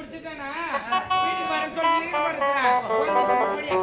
முடிச்சிட்டானா வீட்டுக்கு வரேன்னு சொல்லி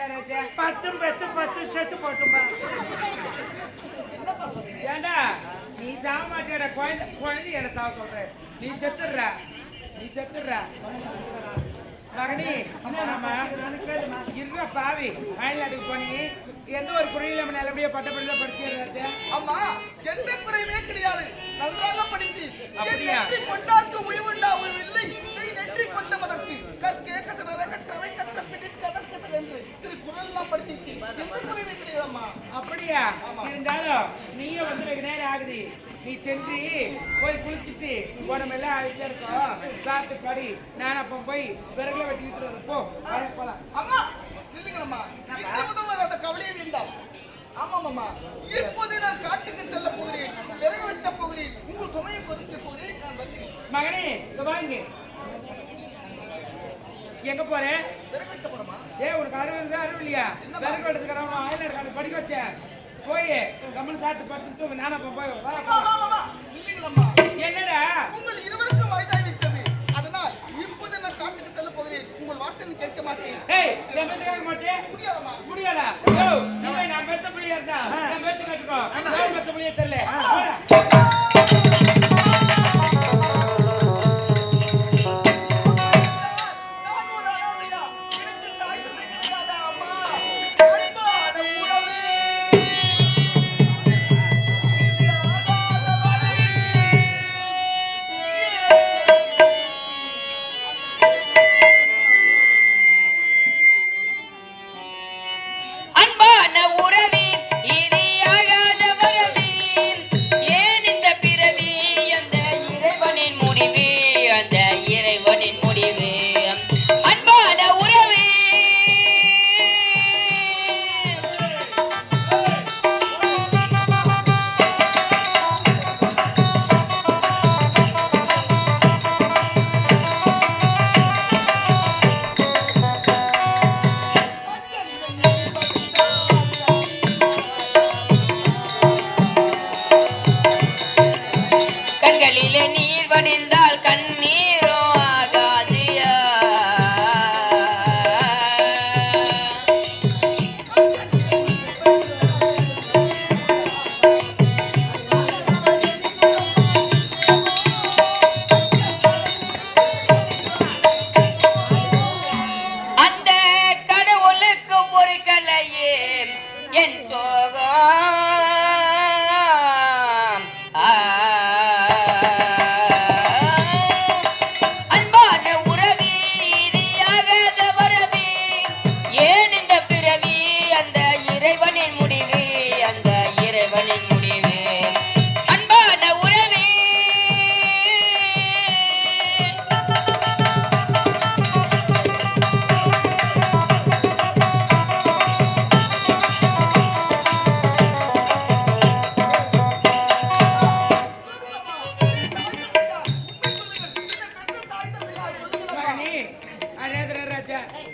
ஏன்டா ராஜா 10 பெத்து 10 செத்து போட்டும்பா. ஏண்டா நீ சாக மாட்டேடா குழந்தை என்ன சாக சொல்ற நீ செத்துடுற மகனி இருக்க பாவி அயல்நாட்டுக்கு போனி எந்த ஒரு குறையில நல்லபடியா பட்டப்படியில படிச்சிருந்தாச்சு. அம்மா எந்த குறையுமே கிடையாது, நன்றாக படித்து அப்படியா? கொண்டார்க்கு உய்வுண்டா உய்வில்லை செய் நன்றி கொண்டவதற்கு கற்கே கசடர கற்றவை கற்ற பிடிக்க கதற்கதல் என்று திருக்குறள்லாம் படித்திட்டு எந்த குறையுமே கிடையாதம்மா. அப்படியா? இருந்தாலும் நீயும் வந்து வெகு நேரம் ஆகுது, நீ சென்று போய் குளிச்சுட்டு உடம்பெல்லாம் அழிச்சிருக்கோம் சாப்பிட்டு படி. நான் அப்ப போய் விறகுல வெட்டிட்டு போ போலாம். அம்மா இல்லைங்களம்மா, இன்று முதல் அந்த கவலையே வேண்டாம். ஆமாம்மா, இப்போதே நான் காட்டுக்கு செல்ல போகிறேன், விறகு வெட்ட போகிறேன், உங்கள் சுமையை கொதிக்க போகிறேன். நான் வந்து மகனே சுபாங்க எங்க போறேன்? விறகு வெட்ட போறமா? உனக்கு அறிவு இல்லையா? விறகு வெட்டதுக்கு ஆயிரம் படிக்க வச்சேன். போய் கம்மன் சாப்பிட்டு பார்த்துட்டு நானும் அப்ப போய் இல்லைங்களம்மா, என்னடா உங்கள் இருவருக்கும் வயதாகி விட்டது, அதனால் இப்போதே நான் காட்டுக்கு செல்ல போகிறேன். உங்கள் வார்த்தை கேட்க மாட்டேன். என் பேச்சு கேட்க மாட்டேன்? முடியாதம்மா. முடியாதா? நான் பெத்த பிள்ளையா இருந்தா என் பேச்சு கேட்டுக்கோ. பெத்த பிள்ளைய தெரியல.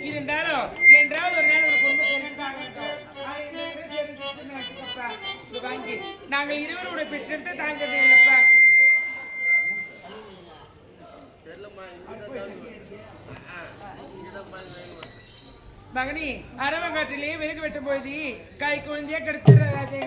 இருந்தாலும் என்றாவது ஒரு நேரம் வாங்கி நாங்கள் இருவரோட பெற்றெடுத்து தாங்கிறது இல்லப்பா. மகனி அரவங்காட்டிலேயே விறகு வெட்டும் போது கை குழந்தையா கிடைச்சிடுற ராஜா.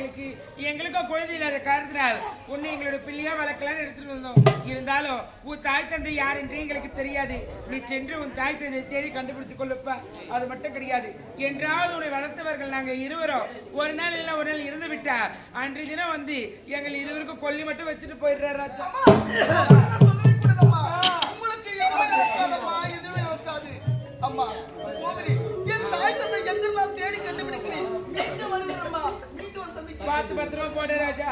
எங்களுக்கும் குழந்தை இல்லாத காரணத்தினால் ஒண்ணு எங்களோட பிள்ளையா வளர்க்கலான்னு எடுத்துட்டு வந்தோம். இருந்தாலும் உன் தாய் தந்தை யார் என்று எங்களுக்கு தெரியாது. நீ சென்று உன் தாய் தந்தை தேடி கண்டுபிடிச்சு கொள்ளுப்பா. அது மட்டும் கிடையாது, என்றாவது உன்னை வளர்த்தவர்கள் நாங்கள் இருவரும் ஒரு நாள் இல்லை ஒரு நாள் இருந்து விட்டா அன்றைய தினம் வந்து எங்கள் இருவருக்கும் கொல்லி மட்டும் வச்சுட்டு போயிடுறாரு ராஜா. அம்மா போகிறி என் தாய் தந்தை எங்க நான் தேடி கண்டுபிடிக்கிறேன். மீண்டும் வருகிறேன் அம்மா, மீண்டும் சந்திக்கிறேன். பார்த்து பத்திரமா போடு ராஜா.